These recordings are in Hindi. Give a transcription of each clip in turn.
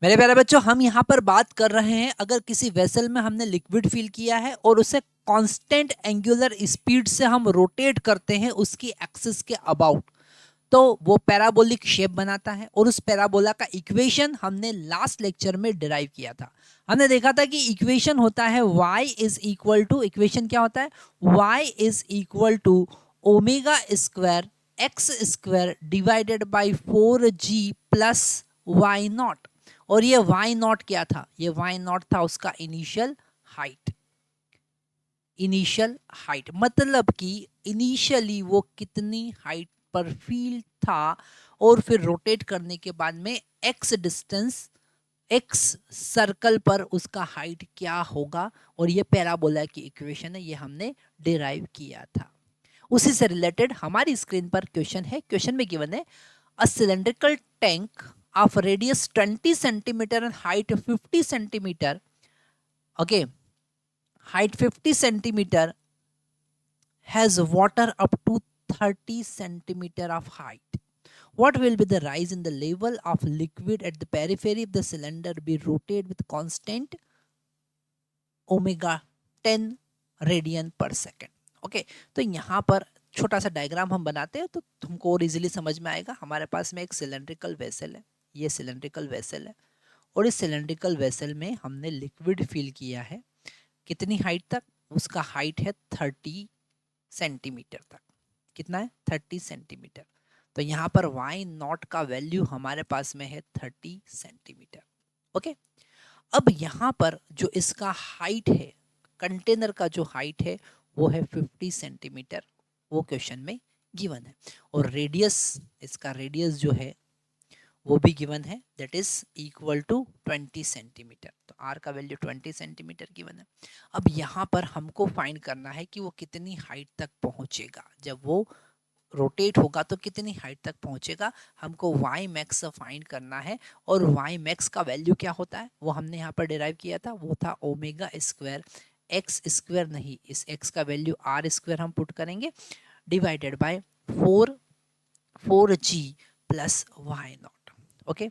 मेरे प्यारे बच्चों, हम यहाँ पर बात कर रहे हैं अगर किसी वेसल में हमने लिक्विड फिल किया है और उसे कांस्टेंट एंगुलर स्पीड से हम रोटेट करते हैं उसकी एक्सिस के अबाउट, तो वो पैराबोलिक शेप बनाता है। और उस पैराबोला का इक्वेशन हमने लास्ट लेक्चर में डिराइव किया था। हमने देखा था कि इक्वेशन होता है y is equal to, equation क्या होता है, y is equal to omega square X square divided by 4g plus Y nought. और ये वाई नॉट क्या था, ये वाई नॉट था उसका इनिशियल हाइट। इनिशियल हाइट मतलब कि इनिशियली वो कितनी हाइट पर फील था और फिर रोटेट करने के बाद में एक्स डिस्टेंस, एक्स सर्कल पर उसका हाइट क्या होगा। और ये पैराबोला की इक्वेशन है, ये हमने डिराइव किया था। उसी से रिलेटेड हमारी स्क्रीन पर क्वेश्चन है। क्वेश्चन में गिवन है a cylindrical tank of radius 20 centimetre and height 50 centimetre, okay, height 50 centimeter has water up to 30 centimeter of height. What will be the rise in the level of liquid at the periphery if the cylinder be rotated with constant omega 10 radian पर सेकेंड? ओके, तो यहाँ पर छोटा सा डायग्राम हम बनाते हैं तो तुमको और इजीली समझ में आएगा। हमारे पास में एक सिलेंड्रिकल वेसल है, ये सिलेंड्रिकल वेसल है और इस सिलेंड्रिकल वेसल में हमने लिक्विड फिल किया है। कितनी हाइट तक? उसका हाइट है 30 सेंटीमीटर तक। कितना है? 30 सेंटीमीटर। तो यहाँ पर y नॉट का वैल्यू हमारे पास में है 30 सेंटीमीटर। ओके, अब यहाँ पर जो इसका हाइट है, कंटेनर का जो हाइट है वो है 50 सेंटीमीटर, वो क्वेश्चन में गिवन है। और रेडियस, इसका रेडियस जो है वो भी गिवन है, that is equal to 20 centimetre. तो आर का वैल्यू 20 सेंटीमीटर गिवन है। अब यहाँ पर हमको फाइंड करना है कि वो कितनी हाइट तक पहुंचेगा, जब वो रोटेट होगा तो कितनी हाइट तक पहुंचेगा। हमको y मैक्स फाइंड करना है और y मैक्स का वैल्यू क्या होता है वो हमने यहाँ पर डिराइव किया था, वो था ओमेगा स्क्वायर एक्स स्क्वायर, नहीं, इस x का वैल्यू r स्क्वायर हम पुट करेंगे divided by 4g plus Y nought. Okay,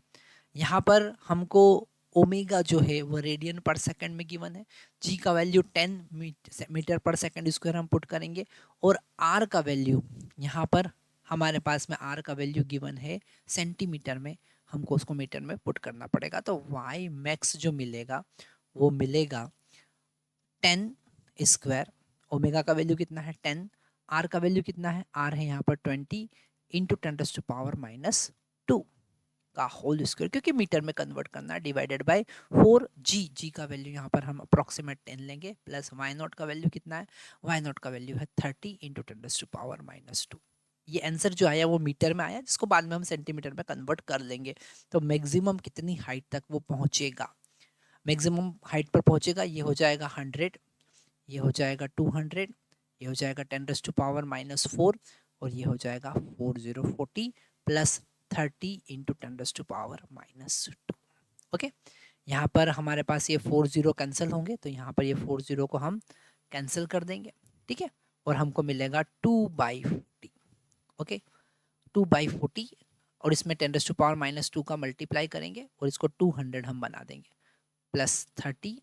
यहाँ पर हमको ओमेगा जो है वो रेडियन पर सेकंड में गिवन है, जी का वैल्यू 10 मीटर पर सेकंड स्क्वायर हम पुट करेंगे और आर का वैल्यू यहाँ पर हमारे पास में आर का वैल्यू गिवन है सेंटीमीटर में, हमको उसको मीटर में पुट करना पड़ेगा। तो वाई मैक्स जो मिलेगा वो मिलेगा 10 स्क्वायर, ओमेगा का वैल्यू कितना है 10, आर का वैल्यू कितना है, आर है यहाँ पर 20 इंटू 10⁻⁻² का होल स्क्वायर, क्योंकि मीटर में कन्वर्ट करना है, डिवाइडेड बाय 4g। जी का वैल्यू यहाँ पर हम अप्रोक्सीमेट 10 लेंगे, प्लस वाई नॉट का वैल्यू कितना है, वाई नॉट का वैल्यू है 30 इंटू 10⁻⁻²। ये आंसर जो आया वो मीटर में आया, जिसको बाद में हम सेंटीमीटर में कन्वर्ट कर लेंगे। तो मैक्सिमम कितनी हाइट तक वो पहुंचेगा, मैक्सिमम हाइट पर पहुंचेगा, ये हो जाएगा 100, ये हो जाएगा 200, ये हो जाएगा 10⁻⁻4 और ये हो जाएगा 4040 प्लस 30 इंटू 10⁻⁻²। ओके, यहाँ पर हमारे पास ये 40 कैंसिल होंगे, तो यहाँ पर ये 40 को हम कैंसिल कर देंगे, ठीक है, और हमको मिलेगा 2/40। ओके, 2/40 और इसमें 10⁻⁻² का मल्टीप्लाई करेंगे और इसको 200 हम बना देंगे, प्लस 30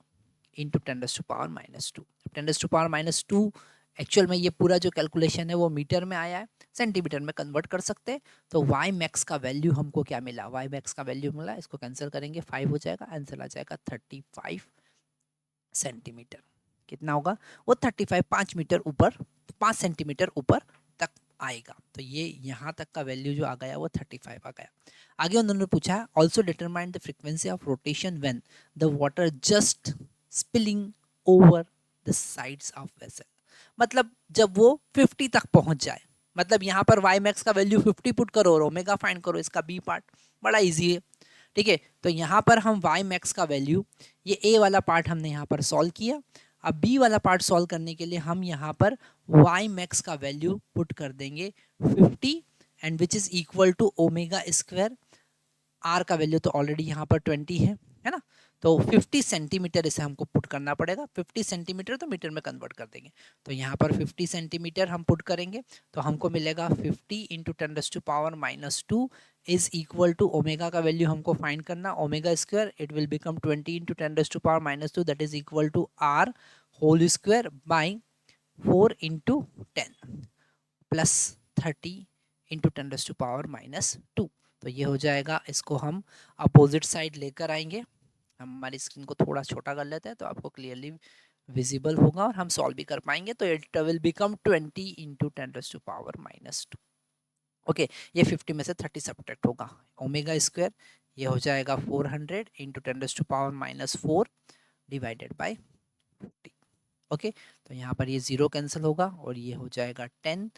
इंटू 10⁻⁻²। 10⁻⁻² एक्चुअल में ये पूरा जो कैलकुलेशन है वो मीटर में आया है, सेंटीमीटर में कन्वर्ट कर सकते हैं। तो y मैक्स का वैल्यू हमको क्या मिला, y मैक्स का वैल्यू मिला, इसको कैंसिल करेंगे 5 हो जाएगा, आंसर आ जाएगा 35 सेंटीमीटर। कितना होगा वो 35, 5 मीटर ऊपर, 5 सेंटीमीटर ऊपर तक आएगा। तो ये यहाँ तक का वैल्यू जो आ गया वो 35 आ गया। आगे उन्होंने पूछा also determine the frequency of rotation when the water just spilling over the sides of vessel. मतलब जब वो 50 तक पहुंच जाए, मतलब यहाँ पर y मैक्स का वैल्यू 50 पुट करो और ओमेगा फाइंड करो, इसका बी पार्ट बड़ा इजी है, ठीक है। तो यहाँ पर हम y मैक्स का वैल्यू, ये a वाला पार्ट हमने यहाँ पर सॉल्व किया, अब b वाला पार्ट सॉल्व करने के लिए हम यहाँ पर y मैक्स का वैल्यू पुट कर देंगे 50 and which is equal to omega square, r का वैल्यू तो ऑलरेडी यहाँ पर 20 है ना, तो 50 सेंटीमीटर इसे हमको पुट करना पड़ेगा। 50 सेंटीमीटर तो मीटर में कन्वर्ट कर देंगे, तो यहाँ पर 50 सेंटीमीटर हम पुट करेंगे तो हमको मिलेगा 50 into 10⁻⁻² is equal to omega का वैल्यू हमको फाइंड करना, omega square it will become 20 into 10⁻⁻² that is equal to R whole square by 4 into 10 plus 30 into 10⁻⁻²। तो ये हो जाएगा, इसको हम अपोजिट साइड लेकर आएंगे, हम हमारी स्क्रीन को थोड़ा छोटा कर लेते हैं तो आपको क्लियरली विजिबल होगा और हम सॉल्व भी कर पाएंगे। तो it will become 20 into 10⁻⁻²। Okay, ये 50 में से 30 सब्ट्रैक्ट होगा, ओमेगा स्क्वायर ये हो जाएगा 400 इंटू 10⁻⁻4 डिवाइडेड बाई 50। ओके, तो यहाँ पर ये 0 कैंसिल होगा और ये हो जाएगा 10,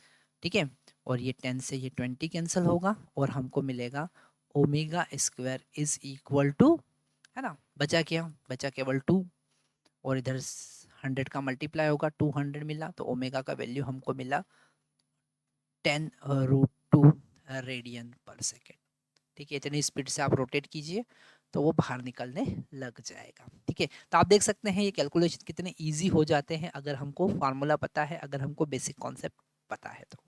ठीक है, और ये 10 से ये 20 कैंसिल होगा और हमको मिलेगा omega square is equal to, है ना, बचा क्या, बचा केवल 2 और इधर 100 का मल्टीप्लाई होगा, 200 मिला, तो ओमेगा का वैल्यू हमको मिला 10√2 रेडियन पर सेकेंड। ठीक है, इतनी स्पीड से आप रोटेट कीजिए तो वो बाहर निकलने लग जाएगा। ठीक है, तो आप देख सकते हैं ये कैलकुलेशन कितने इजी हो जाते हैं अगर हमको फार्मूला पता है, अगर हमको बेसिक कॉन्सेप्ट पता है तो।